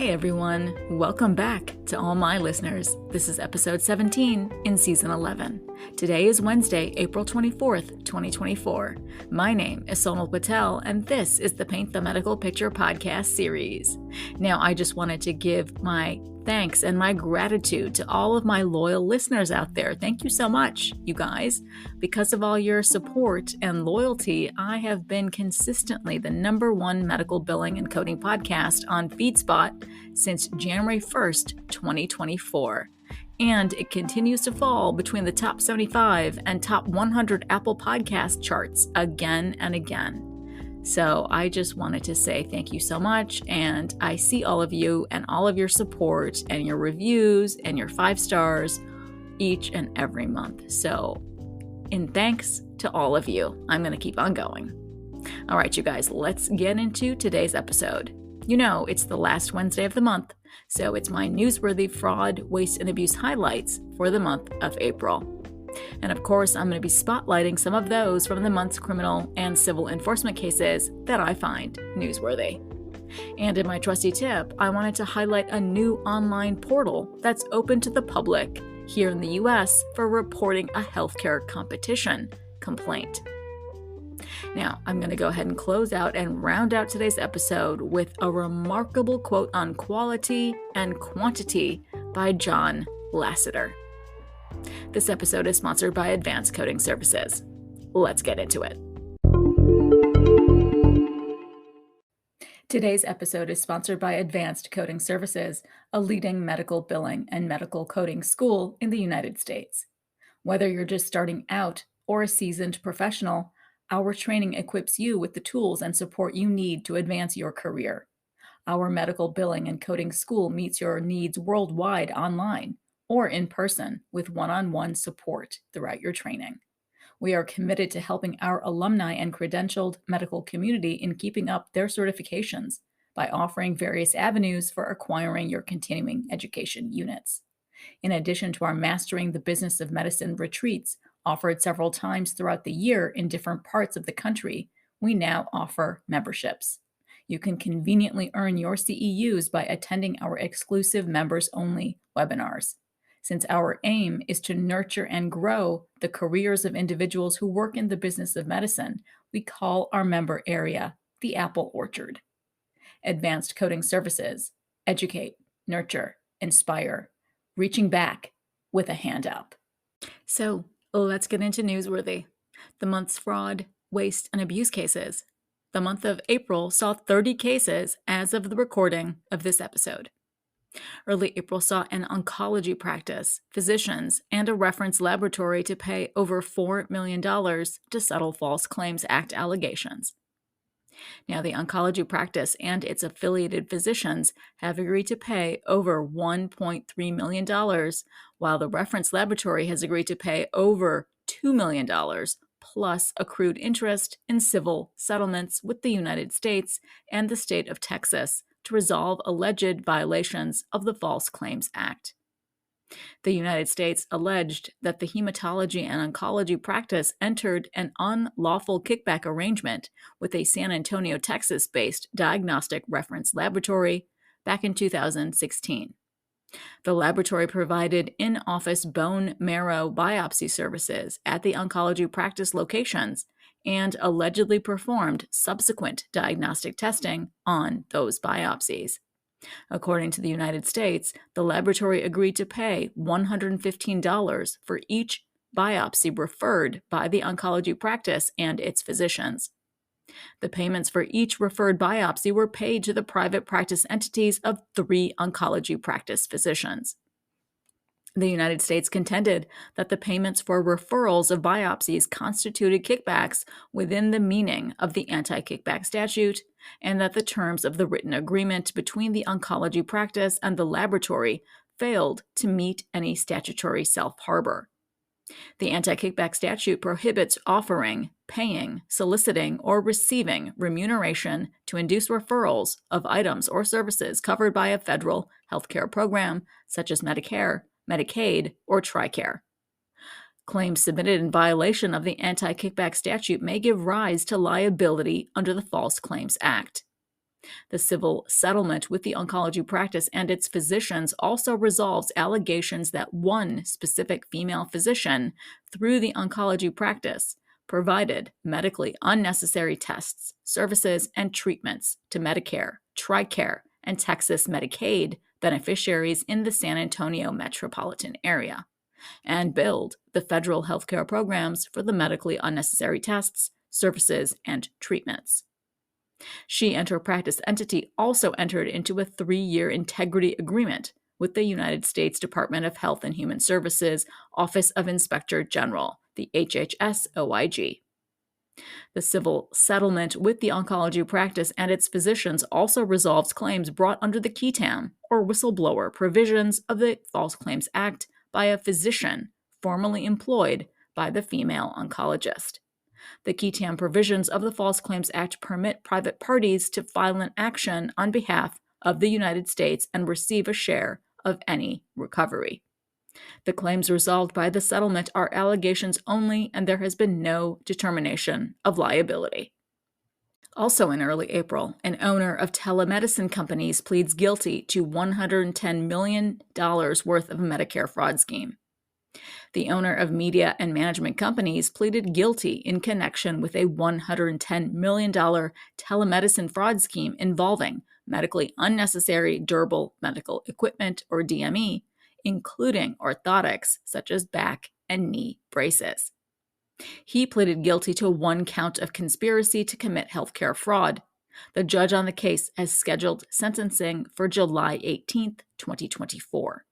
Hey everyone, welcome back to all my listeners. This is episode 17 in season 11. Today is Wednesday, April 24th, 2024. My name is Sonal Patel, and this is the Paint the Medical Picture podcast series. Now, I just wanted to give my thanks and my gratitude to all of my loyal listeners out there. Thank you so much, you guys. Because of all your support and loyalty, I have been consistently the #1 medical billing and coding podcast on FeedSpot since January 1st, 2024. And it continues to fall between the top 75 and top 100 Apple Podcast charts again and again. So I just wanted to say thank you so much, and I see all of you and all of your support and your reviews and your 5 stars each and every month. So in thanks to all of you, I'm going to keep on going. All right, you guys, let's get into today's episode. You know, it's the last Wednesday of the month, so it's my Newsworthy fraud, waste, and abuse highlights for the month of April. And of course, I'm going to be spotlighting some of those from the month's criminal and civil enforcement cases that I find newsworthy. And in my Trusty Tip, I wanted to highlight a new online portal that's open to the public here in the US for reporting a healthcare competition complaint. Now, I'm going to go ahead and close out and round out today's episode with a remarkable quote on quality and quantity by John Lasseter. This episode is sponsored by Advanced Coding Services. Let's get into it. Today's episode is sponsored by Advanced Coding Services, a leading medical billing and medical coding school in the United States. Whether you're just starting out or a seasoned professional, our training equips you with the tools and support you need to advance your career. Our medical billing and coding school meets your needs worldwide online or in person with one-on-one support throughout your training. We are committed to helping our alumni and credentialed medical community in keeping up their certifications by offering various avenues for acquiring your continuing education units. In addition to our Mastering the Business of Medicine retreats offered several times throughout the year in different parts of the country, we now offer memberships. You can conveniently earn your CEUs by attending our exclusive members-only webinars. Since our aim is to nurture and grow the careers of individuals who work in the business of medicine, we call our member area the Apple Orchard. Advanced Coding Services, educate, nurture, inspire, reaching back with a hand up. So let's get into newsworthy. The month's fraud, waste, and abuse cases. The month of April saw 30 cases as of the recording of this episode. Early April saw an oncology practice, physicians, and a reference laboratory to pay over $4 million to settle False Claims Act allegations. Now, the oncology practice and its affiliated physicians have agreed to pay over $1.3 million, while the reference laboratory has agreed to pay over $2 million, plus accrued interest in civil settlements with the United States and the state of Texas to resolve alleged violations of the False Claims Act. The United States alleged that the hematology and oncology practice entered an unlawful kickback arrangement with a San Antonio, Texas-based diagnostic reference laboratory back in 2016. The laboratory provided in-office bone marrow biopsy services at the oncology practice locations and allegedly performed subsequent diagnostic testing on those biopsies. According to the United States, the laboratory agreed to pay $115 for each biopsy referred by the oncology practice and its physicians. The payments for each referred biopsy were paid to the private practice entities of 3 oncology practice physicians. The United States contended that the payments for referrals of biopsies constituted kickbacks within the meaning of the anti-kickback statute, and that the terms of the written agreement between the oncology practice and the laboratory failed to meet any statutory self-harbor. The anti-kickback statute prohibits offering, paying, soliciting, or receiving remuneration to induce referrals of items or services covered by a federal healthcare program such as Medicare, Medicaid, or TRICARE. Claims submitted in violation of the anti-kickback statute may give rise to liability under the False Claims Act. The civil settlement with the oncology practice and its physicians also resolves allegations that one specific female physician, through the oncology practice, provided medically unnecessary tests, services, and treatments to Medicare, TRICARE, and Texas Medicaid beneficiaries in the San Antonio metropolitan area, and billed the federal healthcare programs for the medically unnecessary tests, services, and treatments. She and her practice entity also entered into a 3-year integrity agreement with the United States Department of Health and Human Services Office of Inspector General, the HHS OIG. The civil settlement with the oncology practice and its physicians also resolves claims brought under the QTAM, or whistleblower, provisions of the False Claims Act by a physician formerly employed by the female oncologist. The QTAM provisions of the False Claims Act permit private parties to file an action on behalf of the United States and receive a share of any recovery. The claims resolved by the settlement are allegations only, and there has been no determination of liability. Also in early April, an owner of telemedicine companies pleads guilty to $110 million worth of a Medicare fraud scheme. The owner of media and management companies pleaded guilty in connection with a $110 million telemedicine fraud scheme involving medically unnecessary durable medical equipment, or DME, including orthotics such as back and knee braces. He pleaded guilty to 1 count of conspiracy to commit healthcare fraud. The judge on the case has scheduled sentencing for July 18, 2024.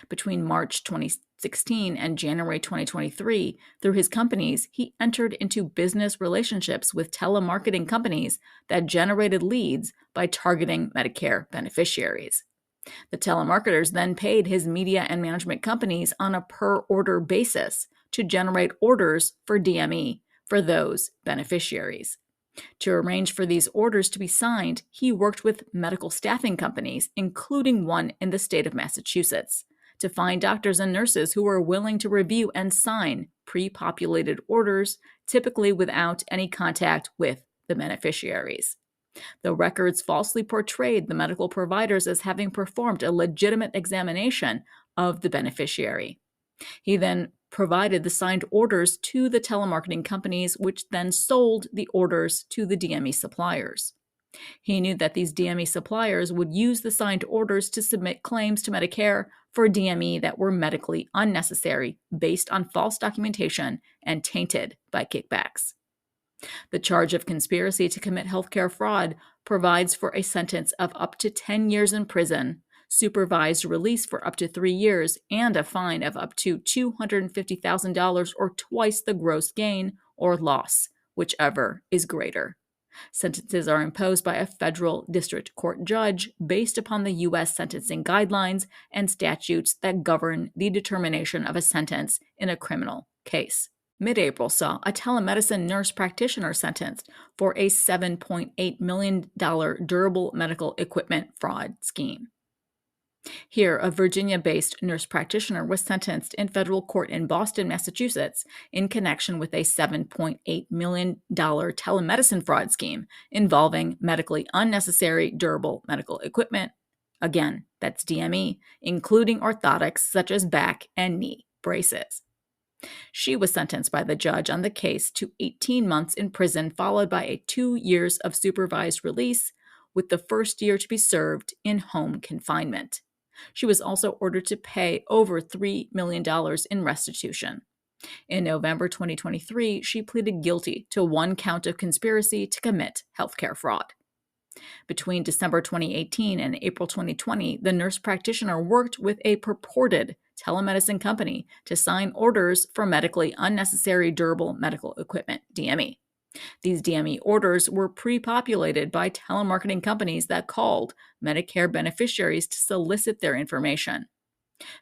Between March 2016 and January 2023, through his companies, he entered into business relationships with telemarketing companies that generated leads by targeting Medicare beneficiaries. The telemarketers then paid his media and management companies on a per-order basis to generate orders for DME for those beneficiaries. To arrange for these orders to be signed, he worked with medical staffing companies, including one in the state of Massachusetts, to find doctors and nurses who were willing to review and sign pre-populated orders, typically without any contact with the beneficiaries. The records falsely portrayed the medical providers as having performed a legitimate examination of the beneficiary. He then provided the signed orders to the telemarketing companies, which then sold the orders to the DME suppliers. He knew that these DME suppliers would use the signed orders to submit claims to Medicare for DME that were medically unnecessary based on false documentation and tainted by kickbacks. The charge of conspiracy to commit healthcare fraud provides for a sentence of up to 10 years in prison, supervised release for up to 3 years, and a fine of up to $250,000 or twice the gross gain or loss, whichever is greater. Sentences are imposed by a federal district court judge based upon the U.S. sentencing guidelines and statutes that govern the determination of a sentence in a criminal case. Mid-April saw a telemedicine nurse practitioner sentenced for a $7.8 million durable medical equipment fraud scheme. Here, a Virginia-based nurse practitioner was sentenced in federal court in Boston, Massachusetts, in connection with a $7.8 million telemedicine fraud scheme involving medically unnecessary durable medical equipment. Again, that's DME, including orthotics such as back and knee braces. She was sentenced by the judge on the case to 18 months in prison, followed by 2 years of supervised release, with the first year to be served in home confinement. She was also ordered to pay over $3 million in restitution. In November 2023, she pleaded guilty to 1 count of conspiracy to commit healthcare fraud. Between December 2018 and April 2020, the nurse practitioner worked with a purported telemedicine company to sign orders for medically unnecessary durable medical equipment, DME. These DME orders were pre-populated by telemarketing companies that called Medicare beneficiaries to solicit their information.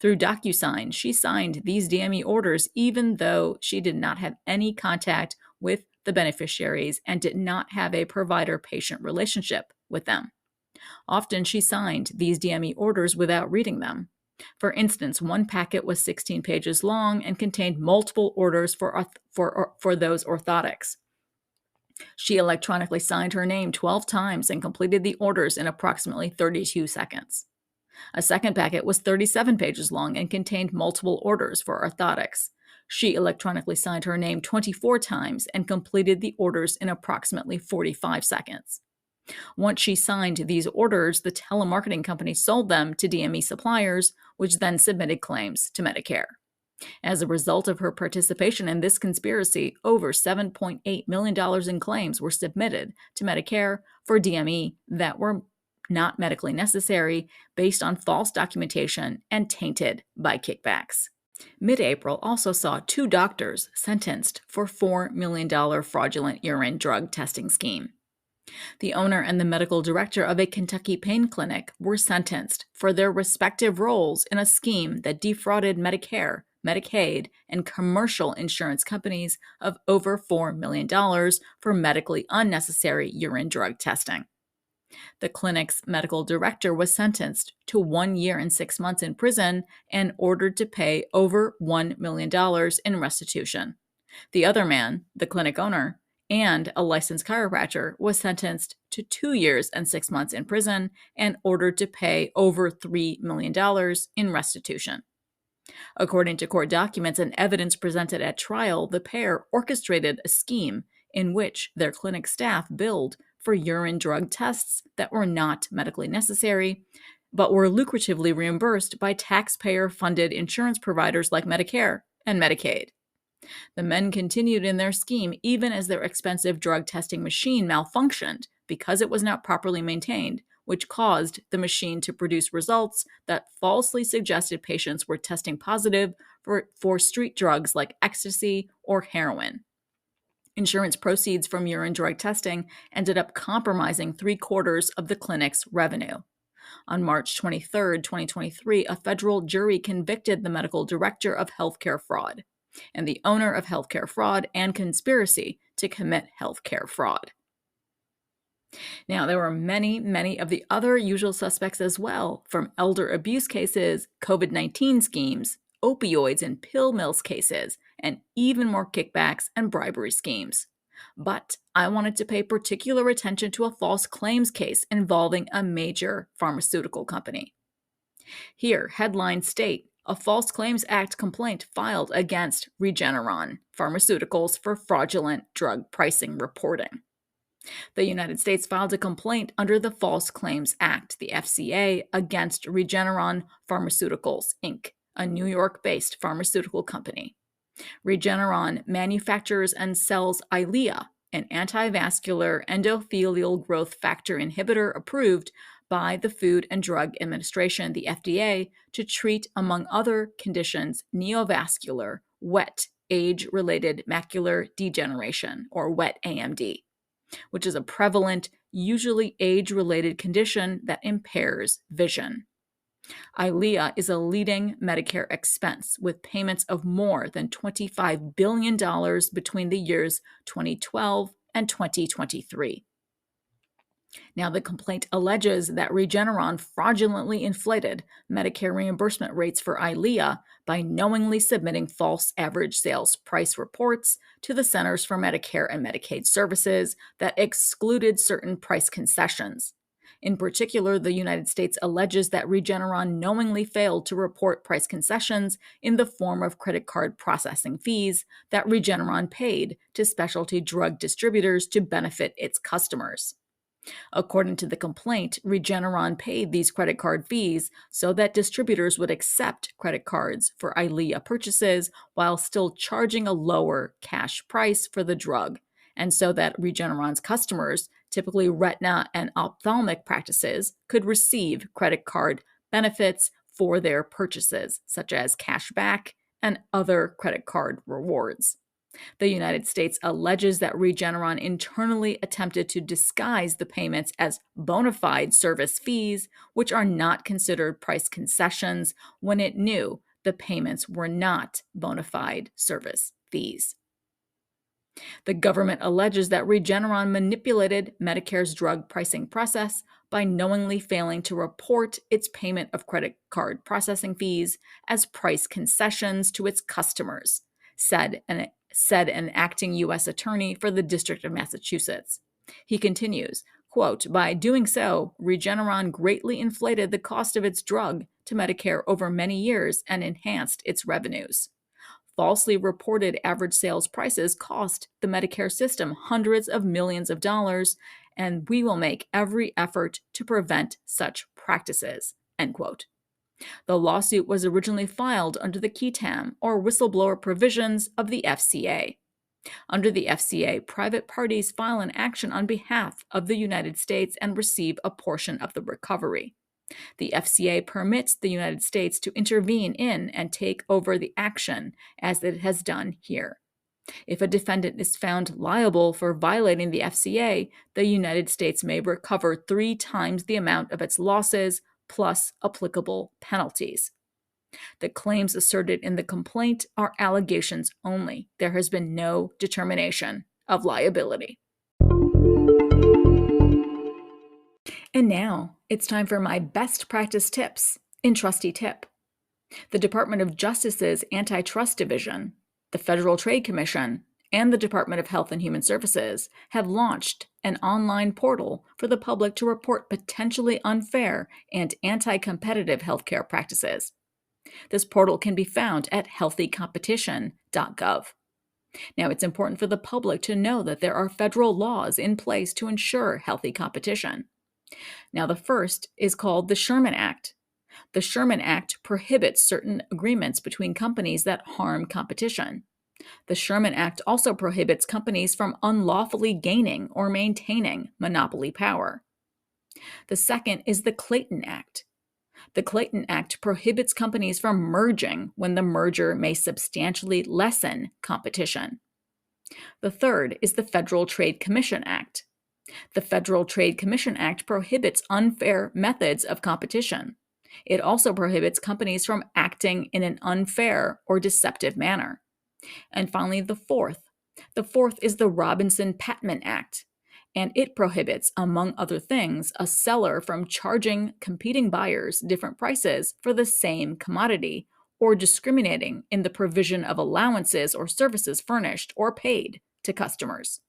Through DocuSign, she signed these DME orders even though she did not have any contact with the beneficiaries and did not have a provider-patient relationship with them. Often she signed these DME orders without reading them. For instance, one packet was 16 pages long and contained multiple orders for those orthotics. She electronically signed her name 12 times and completed the orders in approximately 32 seconds. A second packet was 37 pages long and contained multiple orders for orthotics. She electronically signed her name 24 times and completed the orders in approximately 45 seconds. Once she signed these orders, the telemarketing company sold them to DME suppliers, which then submitted claims to Medicare. As a result of her participation in this conspiracy, over $7.8 million in claims were submitted to Medicare for DME that were not medically necessary, based on false documentation and tainted by kickbacks. Mid-April also saw 2 doctors sentenced for $4 million fraudulent urine drug testing scheme. The owner and the medical director of a Kentucky pain clinic were sentenced for their respective roles in a scheme that defrauded Medicare, Medicaid, and commercial insurance companies of over $4 million for medically unnecessary urine drug testing. The clinic's medical director was sentenced to 1 year and 6 months in prison and ordered to pay over $1 million in restitution. The other man, the clinic owner, and a licensed chiropractor, was sentenced to 2 years and 6 months in prison and ordered to pay over $3 million in restitution. According to court documents and evidence presented at trial, the pair orchestrated a scheme in which their clinic staff billed for urine drug tests that were not medically necessary, but were lucratively reimbursed by taxpayer-funded insurance providers like Medicare and Medicaid. The men continued in their scheme even as their expensive drug testing machine malfunctioned because it was not properly maintained, which caused the machine to produce results that falsely suggested patients were testing positive for street drugs like ecstasy or heroin. Insurance proceeds from urine drug testing ended up compromising 3/4 of the clinic's revenue. On March 23, 2023, a federal jury convicted the medical director of healthcare fraud and the owner of healthcare fraud and conspiracy to commit healthcare fraud. Now, there were many of the other usual suspects as well, from elder abuse cases, COVID-19 schemes, opioids and pill mills cases, and even more kickbacks and bribery schemes. But I wanted to pay particular attention to a false claims case involving a major pharmaceutical company. Here, headlines state, a False Claims Act complaint filed against Regeneron Pharmaceuticals for fraudulent drug pricing reporting. The United States filed a complaint under the False Claims Act, the FCA, against Regeneron Pharmaceuticals, Inc., a New York-based pharmaceutical company. Regeneron manufactures and sells Eylea, an antivascular endothelial growth factor inhibitor approved by the Food and Drug Administration, the FDA, to treat, among other conditions, neovascular, wet, age-related macular degeneration, or wet AMD, which is a prevalent, usually age-related condition that impairs vision. Eylea is a leading Medicare expense with payments of more than $25 billion between the years 2012 and 2023. Now, the complaint alleges that Regeneron fraudulently inflated Medicare reimbursement rates for Eylea by knowingly submitting false average sales price reports to the Centers for Medicare and Medicaid Services that excluded certain price concessions. In particular, the United States alleges that Regeneron knowingly failed to report price concessions in the form of credit card processing fees that Regeneron paid to specialty drug distributors to benefit its customers. According to the complaint, Regeneron paid these credit card fees so that distributors would accept credit cards for Eylea purchases while still charging a lower cash price for the drug, and so that Regeneron's customers, typically retina and ophthalmic practices, could receive credit card benefits for their purchases, such as cash back and other credit card rewards. The United States alleges that Regeneron internally attempted to disguise the payments as bona fide service fees, which are not considered price concessions, when it knew the payments were not bona fide service fees. The government alleges that Regeneron manipulated Medicare's drug pricing process by knowingly failing to report its payment of credit card processing fees as price concessions to its customers, said said an acting U.S. attorney for the District of Massachusetts. He continues, quote, "By doing so, Regeneron greatly inflated the cost of its drug to Medicare over many years and enhanced its revenues. Falsely reported average sales prices cost the Medicare system hundreds of millions of dollars, and we will make every effort to prevent such practices," end quote. The lawsuit was originally filed under the QTAM, or whistleblower provisions of the FCA. Under the FCA, private parties file an action on behalf of the United States and receive a portion of the recovery. The FCA permits the United States to intervene in and take over the action, as it has done here. If a defendant is found liable for violating the FCA, the United States may recover 3 times the amount of its losses plus applicable penalties. The claims asserted in the complaint are allegations only. There has been no determination of liability. And now it's time for my best practice tips in Trusty Tip. The Department of Justice's Antitrust Division, the Federal Trade Commission, and the Department of Health and Human Services have launched an online portal for the public to report potentially unfair and anti-competitive healthcare practices. This portal can be found at healthycompetition.gov. Now, it's important for the public to know that there are federal laws in place to ensure healthy competition. Now, the first is called the Sherman Act. The Sherman Act prohibits certain agreements between companies that harm competition. The Sherman Act also prohibits companies from unlawfully gaining or maintaining monopoly power. The second is the Clayton Act. The Clayton Act prohibits companies from merging when the merger may substantially lessen competition. The third is the Federal Trade Commission Act. The Federal Trade Commission Act prohibits unfair methods of competition. It also prohibits companies from acting in an unfair or deceptive manner. And finally, the fourth is the Robinson-Patman Act, and it prohibits, among other things, a seller from charging competing buyers different prices for the same commodity or discriminating in the provision of allowances or services furnished or paid to customers.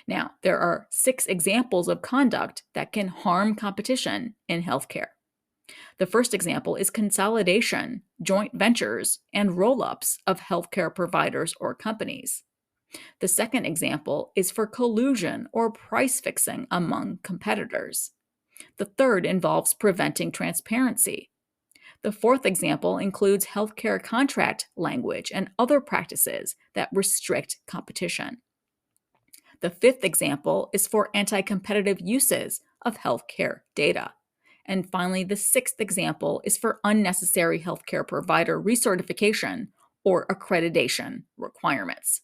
Now, there are 6 examples of conduct that can harm competition in healthcare. The first example is consolidation, joint ventures, and roll-ups of healthcare providers or companies. The second example is for collusion or price fixing among competitors. The third involves preventing transparency. The fourth example includes healthcare contract language and other practices that restrict competition. The fifth example is for anti-competitive uses of healthcare data. And finally, the sixth example is for unnecessary healthcare provider recertification or accreditation requirements.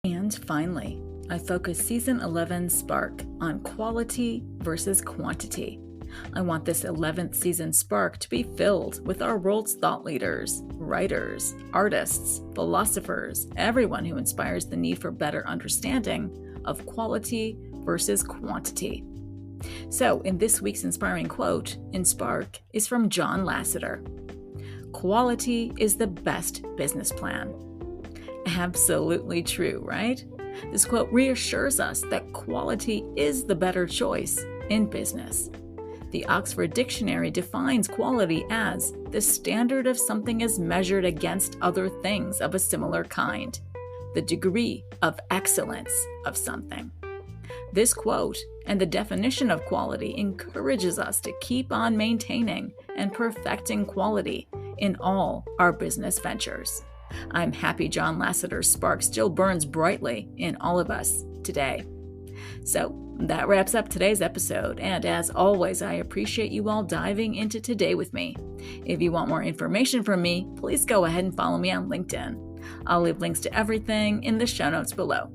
And finally, I focus Season 11 Spark on quality versus quantity. I want this 11th season Spark to be filled with our world's thought leaders, writers, artists, philosophers, everyone who inspires the need for better understanding of quality versus quantity. So, in this week's inspiring quote in Spark is from John Lasseter. "Quality is the best business plan." Absolutely true, right? This quote reassures us that quality is the better choice in business. The Oxford Dictionary defines quality as the standard of something as measured against other things of a similar kind, the degree of excellence of something. This quote and the definition of quality encourages us to keep on maintaining and perfecting quality in all our business ventures. I'm happy John Lasseter's spark still burns brightly in all of us today. So that wraps up today's episode, and as always, I appreciate you all diving into today with me. If you want more information from me, please go ahead and follow me on LinkedIn. I'll leave links to everything in the show notes below.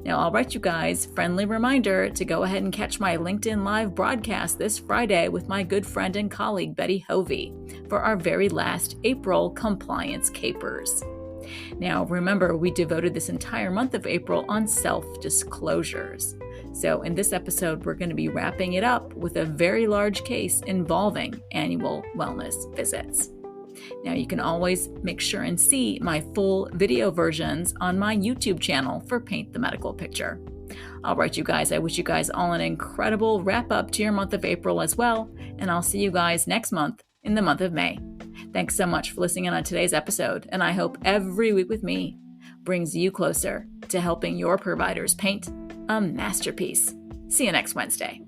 Now, I'll write you guys friendly reminder to go ahead and catch my LinkedIn Live broadcast this Friday with my good friend and colleague Betty Hovey for our very last April Compliance Capers. Now, remember, we devoted this entire month of April on self-disclosures. So in this episode, we're going to be wrapping it up with a very large case involving annual wellness visits. Now, you can always make sure and see my full video versions on my YouTube channel for Paint the Medical Picture. All right, you guys, I wish you guys all an incredible wrap up to your month of April as well, and I'll see you guys next month in the month of May. Thanks so much for listening in on today's episode, and I hope every week with me brings you closer to helping your providers paint a masterpiece. See you next Wednesday.